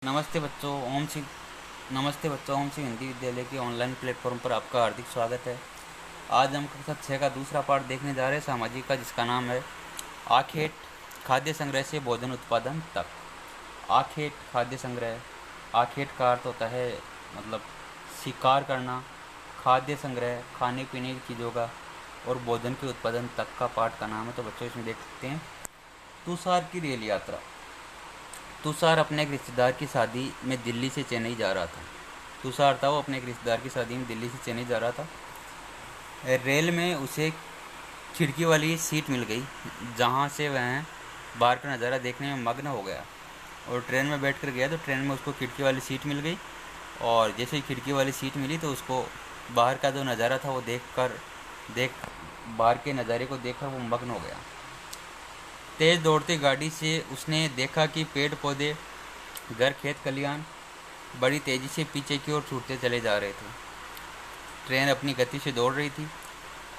नमस्ते बच्चों, ओम सिंह हिंदी विद्यालय के ऑनलाइन प्लेटफॉर्म पर आपका हार्दिक स्वागत है। आज हम कक्षा 6 का दूसरा पाठ देखने जा रहे हैं सामाजिक का, जिसका नाम है आखेट, खाद्य संग्रह से भोजन उत्पादन तक। आखेट खाद्य संग्रह, आखेट का अर्थ होता है मतलब शिकार करना, खाद्य संग्रह खाने पीने की चीज़ों का, और भोजन के उत्पादन तक का पाठ का नाम है। तो बच्चों इसमें देख सकते हैं तुषार की रेल यात्रा। तुषार अपने एक रिश्तेदार की शादी में दिल्ली से चेन्नई जा रहा था। तुषार था, वो अपने एक रिश्तेदार की शादी में दिल्ली से चेन्नई जा रहा था। रेल में उसे खिड़की वाली सीट मिल गई, जहाँ से वह बाहर का नज़ारा देखने में मग्न हो गया। और ट्रेन में बैठ कर गया तो ट्रेन में उसको खिड़की वाली सीट मिल गई, और जैसे ही खिड़की वाली सीट मिली तो उसको बाहर का जो नज़ारा था वो बाहर के नज़ारे को देखकर वो मग्न हो गया। तेज़ दौड़ती गाड़ी से उसने देखा कि पेड़ पौधे, घर, खेत खलिहान बड़ी तेज़ी से पीछे की ओर छूटते चले जा रहे थे। ट्रेन अपनी गति से दौड़ रही थी,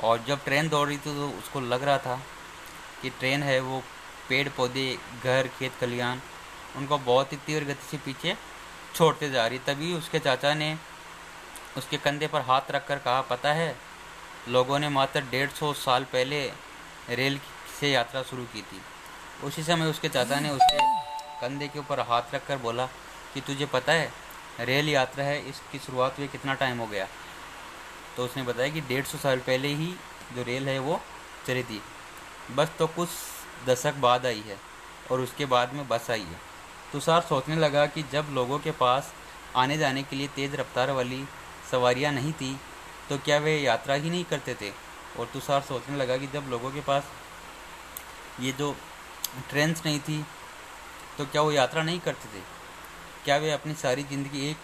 और जब ट्रेन दौड़ रही थी तो उसको लग रहा था कि ट्रेन है वो पेड़ पौधे, घर, खेत खलिहान उनको बहुत ही तीव्र गति से पीछे छोड़ते जा रही। तभी उसके चाचा ने उसके कंधे पर हाथ रखकर कहा, पता है, लोगों ने मात्र 150 साल पहले रेल से यात्रा शुरू की थी। उसी समय उसके चाचा ने उसके कंधे के ऊपर हाथ रखकर बोला कि तुझे पता है रेल यात्रा है, इसकी शुरुआत हुए कितना टाइम हो गया। तो उसने बताया कि 150 साल पहले ही जो रेल है वो चली थी, बस तो कुछ दशक बाद आई है, और उसके बाद में बस आई है। तुषार सोचने लगा कि जब लोगों के पास आने जाने के लिए तेज़ रफ्तार वाली सवारियां नहीं थी तो क्या वे यात्रा ही नहीं करते थे। और तुषार सोचने लगा कि जब लोगों के पास ये जो ट्रेन्स नहीं थी तो क्या वो यात्रा नहीं करते थे, क्या वे अपनी सारी ज़िंदगी एक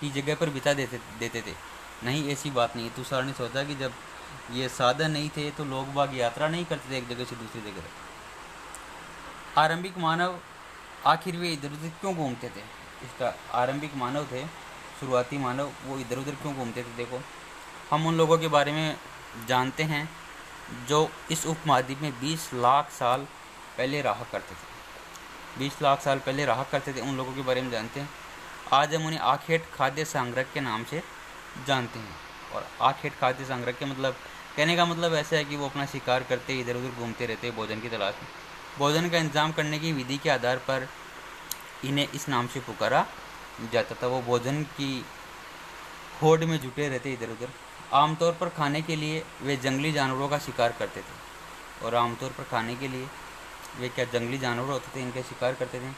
ही जगह पर बिता देते थे। नहीं, ऐसी बात नहीं। तुषार ने सोचा कि जब ये साधन नहीं थे तो लोग बाग यात्रा नहीं करते थे एक जगह से दूसरी जगह। आरंभिक मानव आखिर वे इधर उधर क्यों घूमते थे। इसका आरंभिक मानव थे, शुरुआती मानव, वो इधर उधर क्यों घूमते थे। देखो, हम उन लोगों के बारे में जानते हैं जो इस उपमहाद्वीप में 20 लाख साल पहले रहा करते थे। 20 लाख साल पहले रहा करते थे, उन लोगों के बारे में जानते हैं। आज हम उन्हें आखेट खाद्य संग्रह के नाम से जानते हैं। और आखेट खाद्य संग्रह के मतलब, कहने का मतलब ऐसा है कि वो अपना शिकार करते, इधर उधर घूमते रहते भोजन की तलाश में। भोजन का इंतजाम करने की विधि के आधार पर इन्हें इस नाम से पुकारा जाता था। वो भोजन की होड़ में जुटे रहते इधर उधर। आमतौर पर खाने के लिए वे जंगली जानवरों का शिकार करते थे। और आमतौर पर खाने के लिए वे क्या जंगली जानवर होते थे, इनका शिकार करते थे।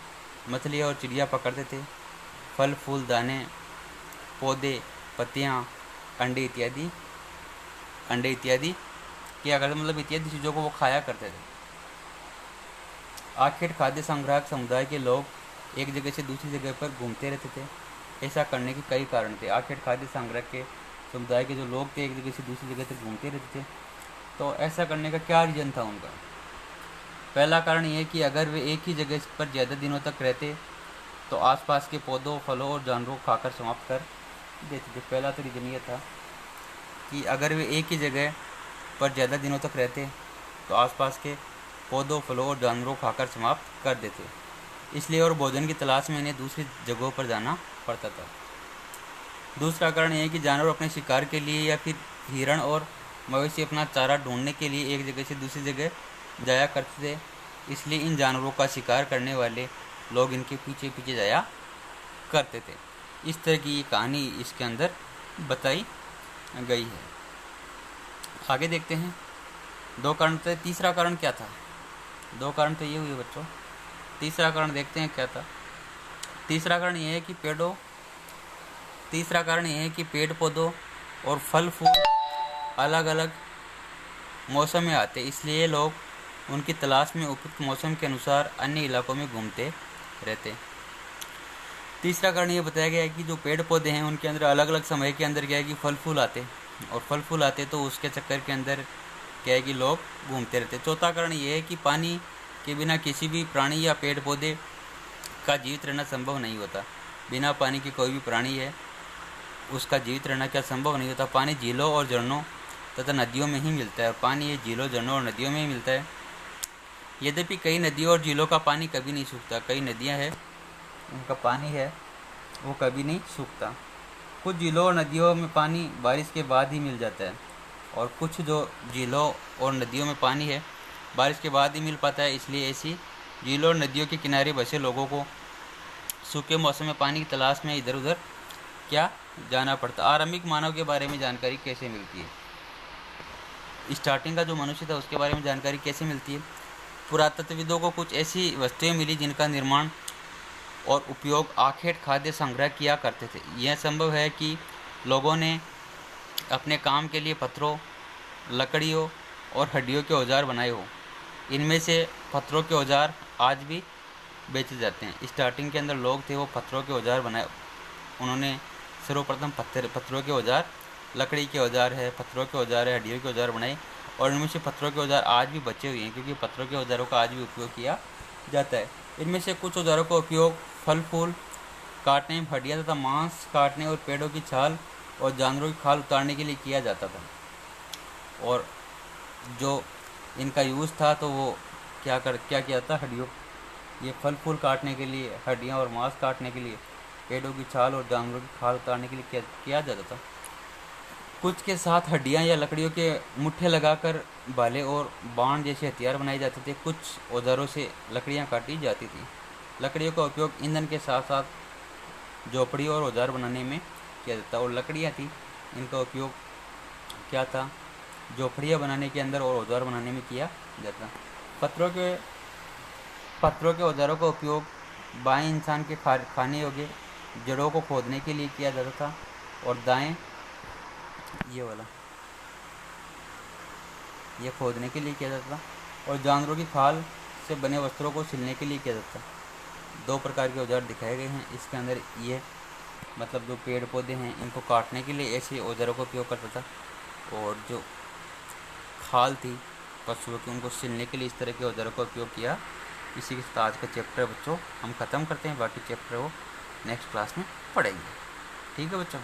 मछलियाँ और चिड़िया पकड़ते थे। फल फूल, दाने, पौधे, पत्तियाँ, अंडे इत्यादि क्या करते, मतलब इत्यादि चीज़ों को वो खाया करते थे। आखेट खाद्य संग्राहक समुदाय के लोग एक जगह से दूसरी जगह पर घूमते रहते थे। ऐसा करने के कई कारण थे। आखेट खाद्य संग्रह के समुदाय के जो लोग थे एक जगह से दूसरी जगह तक घूमते रहते थे। तो ऐसा करने का क्या रीज़न था उनका। पहला कारण ये कि अगर वे एक ही जगह पर ज़्यादा दिनों तक रहते तो आसपास के पौधों, फलों और जानवरों को खाकर समाप्त कर देते थे। पहला तो रीज़न ये था कि अगर वे एक ही जगह पर ज़्यादा दिनों तक रहते तो आसपास के पौधों, फलों और जानवरों को खाकर समाप्त कर देते, इसलिए और भोजन की तलाश में इन्हें दूसरी जगहों पर जाना पड़ता था। दूसरा कारण यह है कि जानवर अपने शिकार के लिए या फिर हिरण और मवेशी अपना चारा ढूंढने के लिए एक जगह से दूसरी जगह जाया करते थे, इसलिए इन जानवरों का शिकार करने वाले लोग इनके पीछे पीछे जाया करते थे। इस तरह की ये कहानी इसके अंदर बताई गई है। आगे देखते हैं। दो कारण थे, तीसरा कारण क्या था। दो कारण तो ये हुए बच्चों, तीसरा कारण देखते हैं क्या था। तीसरा कारण ये है कि पेड़ पौधों और फल फूल अलग अलग मौसम में आते, इसलिए लोग उनकी तलाश में उपयुक्त मौसम के अनुसार अन्य इलाकों में घूमते रहते। तीसरा कारण ये बताया गया है कि जो पेड़ पौधे हैं उनके अंदर अलग अलग समय के अंदर क्या है कि फल फूल आते, और फल फूल आते तो उसके चक्कर के अंदर क्या है कि लोग घूमते रहते। चौथा कारण ये है कि पानी के बिना किसी भी प्राणी या पेड़ पौधे का जीवित रहना संभव नहीं होता। बिना पानी के कोई भी प्राणी है उसका जीवित रहना क्या संभव नहीं होता। पानी झीलों और झरनों तथा नदियों में ही मिलता है, और पानी ये झीलों, झरनों और नदियों में ही मिलता है। यद्यपि कई नदियों और झीलों का पानी कभी नहीं सूखता। कई नदियाँ हैं उनका पानी है वो कभी नहीं सूखता। कुछ झीलों और नदियों में पानी बारिश के बाद ही मिल जाता है, और कुछ जो झीलों और नदियों में पानी है बारिश के बाद ही मिल पाता है। इसलिए ऐसी झीलों और नदियों के किनारे बसे लोगों को सूखे मौसम में पानी की तलाश में इधर उधर क्या जाना पड़ता। आरंभिक मानव के बारे में जानकारी कैसे मिलती है? स्टार्टिंग का जो मनुष्य था उसके बारे में जानकारी कैसे मिलती है? पुरातत्वविदों को कुछ ऐसी वस्तुएं मिली जिनका निर्माण और उपयोग आखेट खाद्य संग्रह किया करते थे। यह संभव है कि लोगों ने अपने काम के लिए पत्थरों, लकड़ियों और हड्डियों के औजार बनाए हो। इनमें से पत्थरों के औजार आज भी बेचे जाते हैं। स्टार्टिंग के अंदर लोग थे वो पत्थरों के औजार बनाए, उन्होंने सर्वप्रथम पत्थरों के औजार, लकड़ी के औजार है, पत्थरों के औजार है, हड्डियों के औजार बनाए, और इनमें से पत्थरों के औजार आज भी बचे हुए हैं क्योंकि पत्थरों के औजारों का आज भी उपयोग किया जाता है। इनमें से कुछ औजारों का उपयोग फल फूल काटने, हड्डियाँ तथा मांस काटने और पेड़ों की छाल और जानवरों की खाल उतारने के लिए किया जाता था। और जो इनका यूज़ था तो वो क्या किया था, हड्डियों, ये फल फूल काटने के लिए, हड्डियाँ और मांस काटने के लिए, पेड़ों की छाल और जानवरों की खाल उतारने के लिए किया जाता था। कुछ के साथ हड्डियाँ या लकड़ियों के मुट्ठे लगाकर भाले और बाण जैसे हथियार बनाए जाते थे। कुछ औजारों से लकड़ियाँ काटी जाती थी। लकड़ियों का उपयोग ईंधन के साथ साथ झोपड़ी और औजार बनाने में किया जाता। और लकड़ियाँ थी, इनका उपयोग क्या था, झोपड़ियाँ बनाने के अंदर और औजार बनाने में किया जाता। पत्थरों के औजारों का उपयोग बाएं इंसान के खाने योग्य जड़ों को खोदने के लिए किया जाता था, और दाएं ये वाला ये खोदने के लिए किया जाता था, और जानवरों की खाल से बने वस्त्रों को सिलने के लिए किया जाता। दो प्रकार के औजार दिखाए गए हैं इसके अंदर। ये मतलब जो पेड़ पौधे हैं इनको काटने के लिए ऐसे औजारों का उपयोग करता था, और जो खाल थी पशुओं की उनको सिलने के लिए इस तरह के औजारों का उपयोग किया। इसी के साथ आज का चैप्टर बच्चों हम ख़त्म करते हैं, बाकी चैप्टर वो नेक्स्ट क्लास में पढ़ेंगे। ठीक है बच्चों।